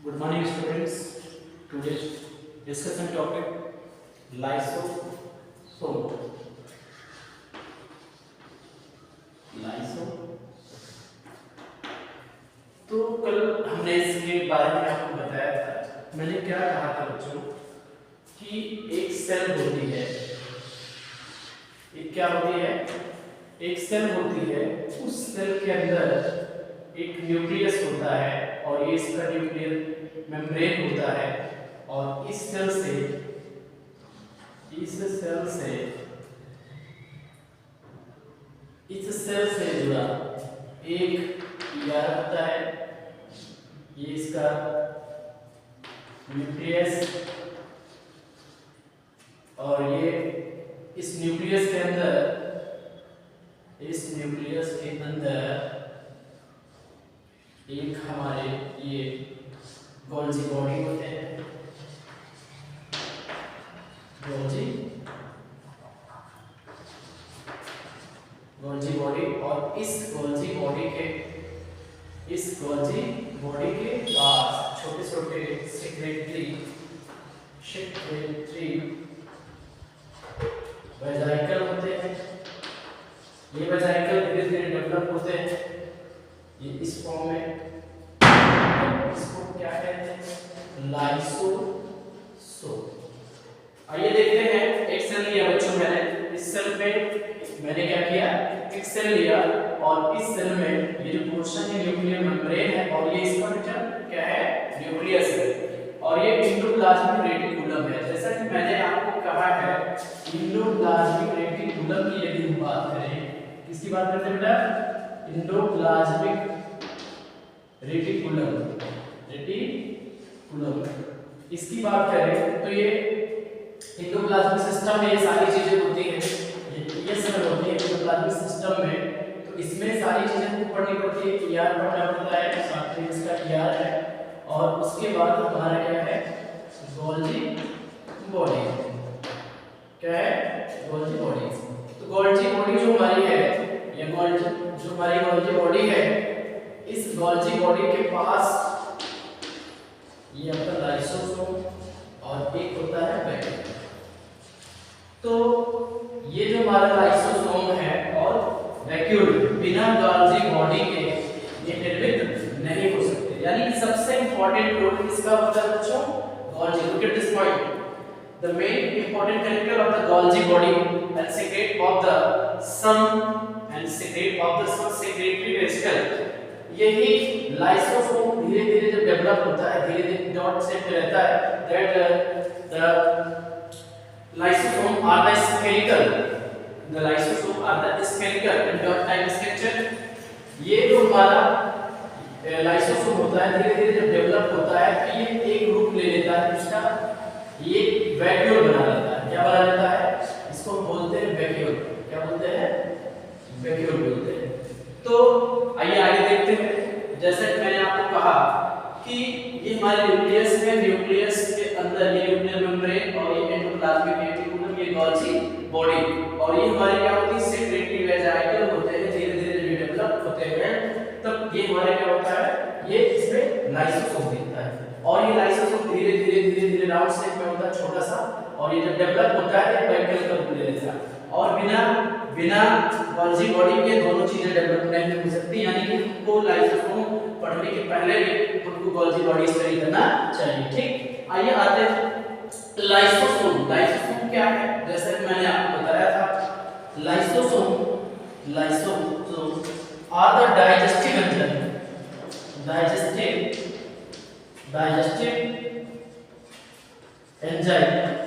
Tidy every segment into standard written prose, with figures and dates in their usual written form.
Good morning, students. Today's discussion topic lysosome. Lysosome. तो कल हमने इसके बारे में आपको बताया था। मैंने क्या कहा था बच्चों कि एक सेल होती है, एक क्या होती है, एक सेल होती है। उस सेल के अंदर एक न्यूक्लियस होता है और ये इसका न्यूक्लियर मेम्ब्रेन होता है और इस सेल से जुड़ा एक ईआर होता है। ये इसका न्यूक्लियस और ये इस न्यूक्लियस के अंदर एक हमारे ये गोल्जी बॉडी होते हैं, गोल्जी बॉडी। और इस गोल्जी बॉडी के पास छोटे छोटे सेक्रेटरी वेजाइकल होते हैं। ये वेजाइकल धीरे धीरे डेवलप होते हैं ये इस फॉर्म में। इसको क्या कहते हैं? लाइसोसोम। आइए देखते हैं। एक सेल लिया बच्चों मैंने, इस सेल में मैंने क्या किया, एक सेल लिया और इस सेल में ये जो पोर्शन है न्यूक्लियर मेम्ब्रेन है और ये इसका बेटा क्या है, न्यूक्लियस है और ये एंडोप्लाज्मिक रेटिकुलम है। जैसा कि मैंने आपको कहा है एंडोप्लाज्मिक रेटिकुलम की यदि हम बात करें, किसकी बात करते हैं बेटा? एंडोप्लाज्मिक रेटिकुलम इसकी बात करें तो ये एंडोप्लाज्मिक सिस्टम में ये सारी चीजें होती हैं, ये सब होती है एंडोप्लाज्मिक सिस्टम में। तो इसमें सारी चीजें को पढ़नी पड़ती है, ईआर पढ़ना पड़ता है, साथ में इसका ईआर है और उसके बाद हमारा क्या है, गोल्जी बॉडी। क्या है? Golgi body. तो गोल्जी बॉडी जो हमारी है, ये जो हमारी गोल्जी बॉडी है, इस गोल्जी बॉडी के पास ये अपना लाइसोसोम और एक होता है वैक्यूल। तो ये जो हमारा लाइसोसोम है और वैक्यूल बिना गोल्जी बॉडी के ये निर्मित नहीं हो सकते। यानी सबसे इंपॉर्टेंट रोल किसका होता है बच्चों? Golgi. Look at this point. The main important character of the Golgi body and secret of the secretory vesicle, यही लाइसोसोम धीरे धीरे जब डेवलप होता है, धीरे धीरे डॉट शेप में रहता है, that the lysosome are the spherical and dot type structure। ये जो हमारा लाइसोसोम होता है धीरे धीरे जब डेवलप होता है तो ये एक रूप ले लेता है, इसका ये वैक्यूल बना लेता है। क्या बना लेता है? इसको बोलते हैं वैक्यूल। क्या बोलते हैं? वैक्यूल बोलते हैं। तो आइए आगे देखते हैं। जैसा कि मैंने आपको कहा कि ये हमारे न्यूक्लियस है, न्यूक्लियस के अंदर ये न्यूक्लियर मेम्ब्रेन और ये एंडोप्लाज्मिक रेटिकुलम, ये गोल्जी बॉडी और ये हमारे क्या होती है, सेक्रेटरी वेजाइकल होते हैं। धीरे धीरे जब डेवलप होते हैं तब ये हमारे क्या होता है, ये इसमें लाइसोसोम दिखता है और ये लाइसोसोम धीरे धीरे राउंड शेप में होता है, छोटा सा, और ये जब डेवलप होता है तो वैक्यूल का रूप ले लेता है। और बिना गोल्जी बॉडी के दोनों चीजें डेवलप नहीं हो सकती। यानी कि हमको लाइसोसोम पढ़ने के पहले भी खुद गोल्जी बॉडी स्टडी करना चाहिए। ठीक, आइए आते हैं लाइसोसोम। लाइसोसोम क्या है? जैसा कि मैंने आपको बताया था, lysosome are the digestive enzyme.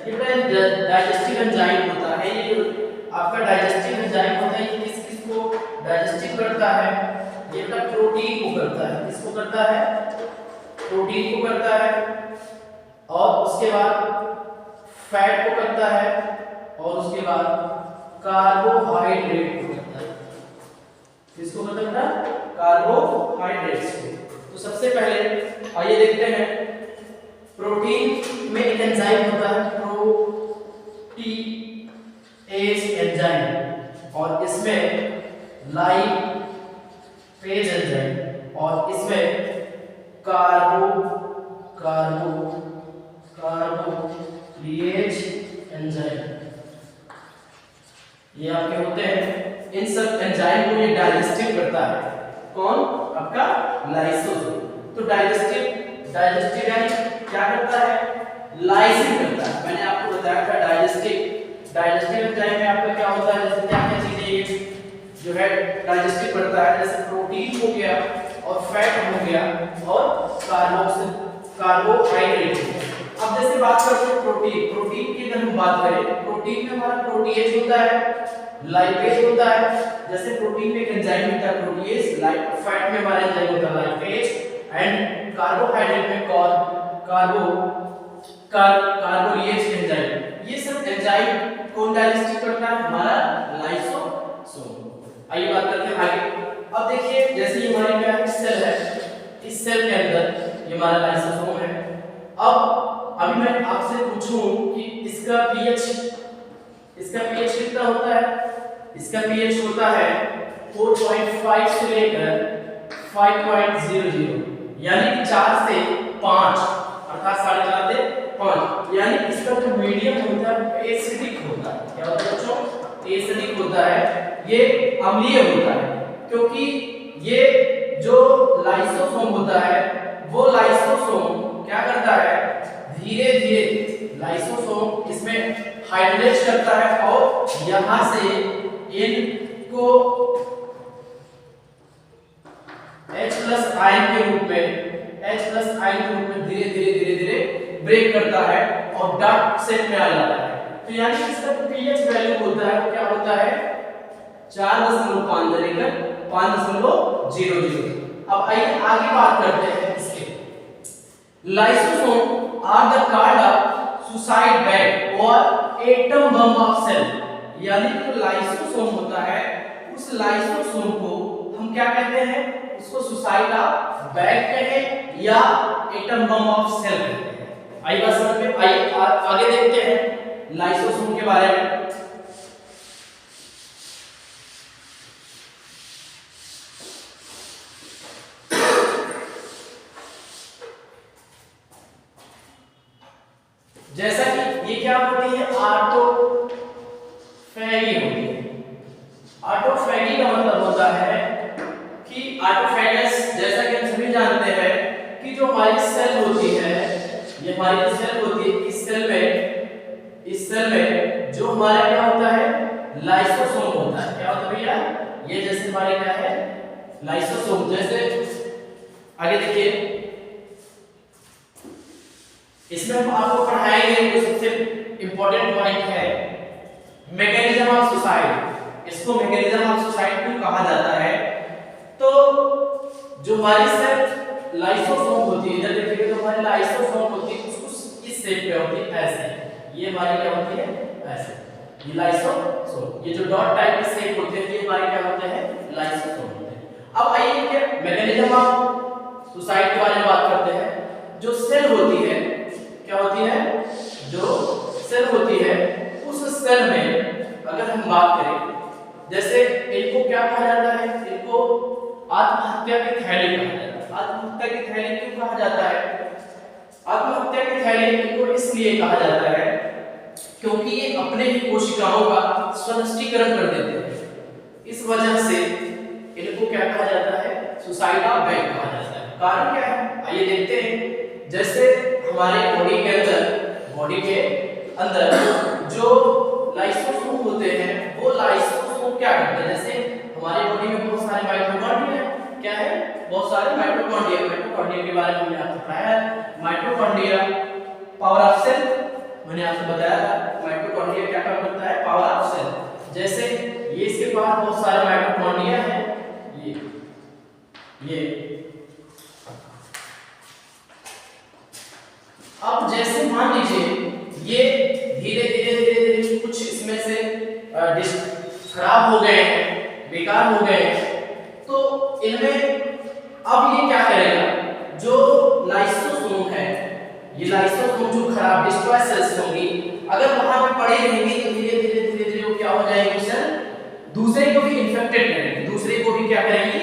ये डाइजेस्टिव एंजाइम होता है। ये जो आपका डाइजेस्टिव एंजाइम होता है, ये किसको डाइजेस्टिव करता है? ये अपना प्रोटीन को करता है। किसको करता है? प्रोटीन को करता है और उसके बाद फैट को करता है और उसके बाद कार्बोहाइड्रेट को करता है। किसको करता है? कार्बोहाइड्रेट्स को। तो सबसे पहले आइए देखते हैं, प्रोटीन में एक एंजाइम होता है प्रोटीएज एंजाइम और इसमें लाइपेज एंजाइम और इसमें कार्बोहाइड्रेट कार्बोक्सिलेज एंजाइम, ये आपके होते हैं। इन सब एंजाइम को ये डाइजेस्टिव करता है। कौन? आपका लाइसोसोम। तो डाइजेस्टिव यानी क्या करता है? लाइसिस करता है। मैंने आपको बताया था डाइजेस्टिव एंजाइम में आपका क्या होता है, जैसे क्या क्या चीजें ये जो है डाइजेस्टिव करता है, जैसे प्रोटीन हो गया और फैट हो गया और कार्बोहाइड्रेट। अब जैसे बात करते हैं प्रोटीन की, अगर हम बात करें प्रोटीन में हमारा प्रोटीएज होता है, लाइपेज होता है। जैसे प्रोटीन में एक एंजाइम होता है प्रोटीएज, फैट में हमारा एंजाइम होता है लाइपेज, एंड कार्बोहाइड्रेट में कार्बोलिएज एंजाइम। ये सब एंजाइम कौन डाइजेस्ट करता है? हमारा लाइसोसोम। आइए बात करते हैं आगे। अब देखिए जैसे ये हमारी क्या सेल है, इस सेल के अंदर ये हमारा लाइसोसोम है। अब अभी मैं आपसे पूछूं कि इसका पीएच कितना होता है? इसका पीएच होता है 4.5 से लेकर 5.00, यानी कि 4 से 5, अर्थात 4.5 से 5, यानी इसका जो मीडियम होता है एसिडिक होता है। क्या होता है बच्चों? एसिडिक होता है, ये अम्लीय होता है, क्योंकि ये जो लाइसोसोम होता है वो लाइसोसोम क्या करता है? धीरे धीरे लाइसोसोम इसमें हाइड्रेट करता है और यहां से इनको H+ आयन के रूप में धीरे धीरे ब्रेक करता है और डार्क सेट में आ जाता है। तो यानी इसका पीएच वैल्यू होता है वो क्या होता है? 4.5 से लेकर 5.00। अब आइए आगे बात करते हैं इसके। Lysosome are the card of suicide bag और एटम बम ऑफ सेल, यानी जो लाइसोसोम होता है उस लाइसोसोम को हम क्या कहते हैं? उसको सुसाइड ऑफ बैग कहें या एटम बम ऑफ सेल कहते हैं। आइए बात समझ में, आइए आगे देखते हैं लाइसोसोम के बारे में। जैसा कि ये क्या होती है? ऑटोफैगी होती है। ऑटोफैगी का मतलब होता है कि ऑटोफैगस, जैसा कि हम सभी जानते हैं कि जो हमारी सेल होती है, ये हमारी सेल होती है, इस सेल में जो हमारा क्या होता है? लाइसोसोम होता है। क्या होता है भैया? ये जैसे हमारे क्या है? लाइसोसोम। जैसे आगे देखिए, इसमें हम आपको पढ़ाएंगे जो सबसे इंपॉर्टेंट पॉइंट है मैकेनिज्म ऑफ सुसाइड। इसको मैकेनिज्म ऑफ सुसाइड क्यों कहा जाता है? तो जो हमारी सेल लाइसोसोम होती है, इधर देखिए तो हमारी लाइसोसोम होती है, उसको इस शेप में होती है, ऐसे। ये हमारी क्या होती है? ऐसे। ये लाइसोसोम, ये जो डॉट टाइप के शेप होते हैं ये हमारे क्या होते हैं? लाइसोसोम होते हैं। अब आइए क्या मैकेनिज्म ऑफ सुसाइड के बारे में बात करते हैं। जो सेल होती है, क्या होती है? जो सेल होती है, उस सेल में अगर हम बात करें, जैसे इनको क्या कहा जाता है? इनको आत्महत्या की थैली कहा जाता है। आत्महत्या की थैली क्यों कहा जाता है? आत्महत्या की थैली इनको इसलिए कहा जाता है क्योंकि ये अपने ही कोशिकाओं का स्वनष्टीकरण कर देते हैं। इस वजह से इनको क्या कहा जाता है? सुसाइड ऑफ बैग कहा जाता है। कारण क्या है? आइए देखते हैं। जैसे हमारे बॉडी के अंदर जो लाइसोसोम होते हैं वो लाइसोसोम क्या करते हैं? जैसे हमारे बॉडी में बहुत सारे माइटोकॉन्ड्रिया है। क्या है? बहुत सारे माइटोकॉन्ड्रिया के बारे में हमने आपको पढ़ाया है। माइटोकॉन्ड्रिया पावर ऑफ सेल, मैंने आपको बताया था माइटोकॉन्ड्रिया क्या काम करता है? Power of cell. जैसे ये इसके पास बहुत सारे माइटोकॉन्ड्रिया हैं, ये अब जैसे मान लीजिए ये धीरे धीरे कुछ इसमें से खराब हो गए हैं, बेकार हो गए हैं, तो इनमें अब ये क्या करेगा? जो लाइसोसोम है, ये लाइसोसोम जो खराब डिस्ट्रॉय सेल्स होंगी, अगर वहां पे पड़ी रहेंगी तो धीरे धीरे वो क्या हो जाएगी? सेल दूसरे को भी इन्फेक्टेड करेगी, दूसरे को भी क्या करेगी?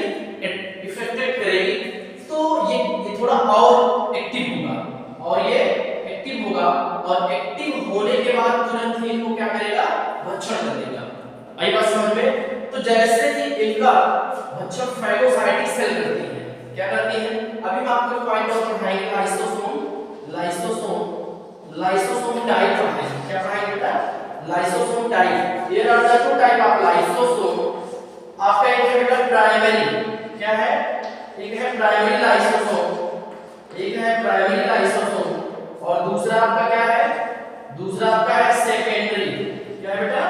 इन्फेक्टेड करेगी। तो ये थोड़ा और एक्टिव होगा, और एक्टिव होने के बाद तुरंत ही इनको क्या करेगा, भक्षण कर देगा। आई बात समझ में? तो जैसे ही इनका भक्षण फैगोसाइटिक सेल करती है, क्या करती है, अभी हम आपको पॉइंट आउट पढ़ाएंगे लाइसोसोम टाइप पढ़ाएंगे। क्या पढ़ाएंगे बेटा? Lysosome type. ये are the two type of lysosome. आपका एक है बेटा प्राइमरी, क्या है, एक है प्राइमरी लाइसोसोम, और दूसरा आपका क्या है, दूसरा आपका है सेकेंडरी। क्या है बेटा?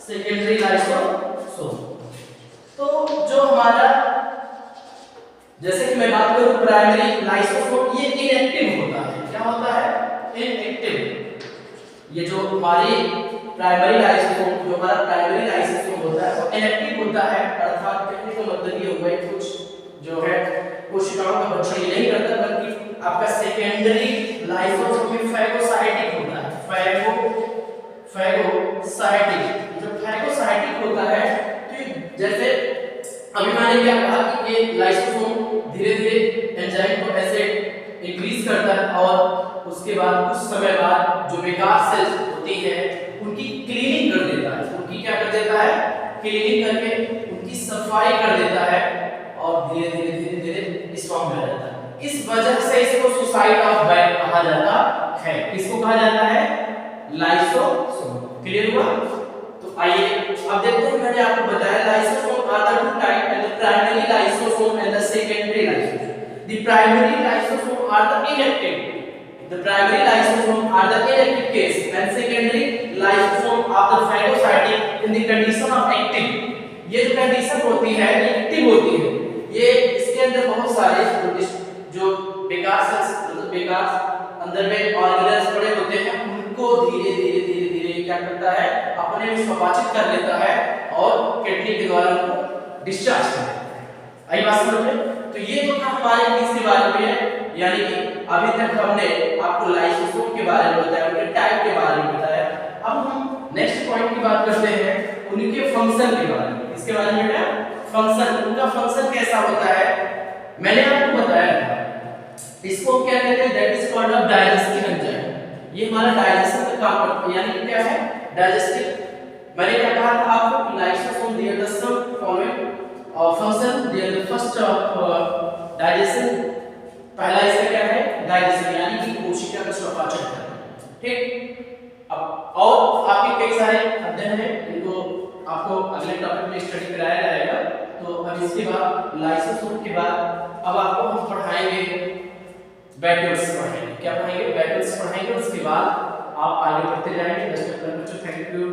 Secondary lysosome. तो जो हमारा, जैसे कि मैं बात करूं प्राइमरी लाइसोसोम, ये इनएक्टिव होता है। क्या होता है? इनएक्टिव। ये जो हमारी प्राइमरी लाइसोसोम, जो हमारा प्राइमरी लाइसोसोम होता है वो इनएक्टिव होता है, अर्थात कहने का मतलब ये हुआ है कुछ जो है कोशिकाओं का भक्षण ये नहीं करता, बल्कि आपका सेकेंडरी लाइसोसोम में फैगोसाइटिक होता है। फैगोसाइटिक, जो फैगोसाइटिक होता है, तो जैसे अभी मैंने क्या कहा कि ये लाइसोसोम धीरे धीरे एंजाइम को ऐसे इंक्रीज करता है और उसके बाद कुछ समय बाद जो बेकार सेल्स होती है उनकी क्लीनिंग कर देता है। उनकी क्या कर देता है? क्लीनिंग करके उनकी सफाई कर देता है और धीरे धीरे स्ट्रॉन्ग हो जाता है। इस वजह से इसको सुसाइड ऑफ बैग कहा जाता है। किसको कहा जाता है? लाइसोसोम। क्लियर हुआ? तो आइए अब देखते हैं, मैंने आपको बताया lysosome are the two type, the primary lysosome and the secondary lysosome. The primary lysosome are the inactive, the primary lysosome are the inactive case and secondary lysosome are the phagocytic in the condition of active। ये जो condition होती है ये active होती है। ये इसके अंदर बहुत सारे जो बेकार सेल्स, मतलब बेकार अंदर में ऑर्गेनल्स पड़े होते हैं, उनको धीरे धीरे क्या करता है, अपने में स्वपाचित कर लेता है और किडनी के द्वारा उनको डिस्चार्ज कर देता है। आई बात समझ में? तो ये तो था हमारे किसके बारे में, यानी कि अभी तक हमने आपको लाइसोसोम के बारे में बताया, उनके टाइप के बारे में बताया। अब हम नेक्स्ट पॉइंट की बात करते हैं, उनके फंक्शन के बारे में। इसके बारे में क्या? फंक्शन। उनका फंक्शन कैसा होता है मैंने आपको बताया था। इसको क्या कहते हैं? That is called a digestive enzyme. ये हमारा डाइजेशन का काम करता है, यानी क्या है? डाइजेस्टिव। मैंने क्या कहा था आपको? Lysosome they are the some following function. They are the first of digestion. पहला इसका क्या है? डाइजेशन, यानी कि कोशिका का स्वपाचन करना। ठीक। अब और आपके कई सारे अध्ययन हैं, इनको आपको अगले टॉपिक में स्टडी कराया जाएगा। तो अब इसके बाद लाइसोसोम के बाद अब आपको हम पढ़ाएंगे वैक्यूल्स पढ़ाएंगे। क्या पढ़ाएंगे? वैक्यूल्स पढ़ाएंगे। उसके बाद आप आगे बढ़ते जाएंगे। Thank you.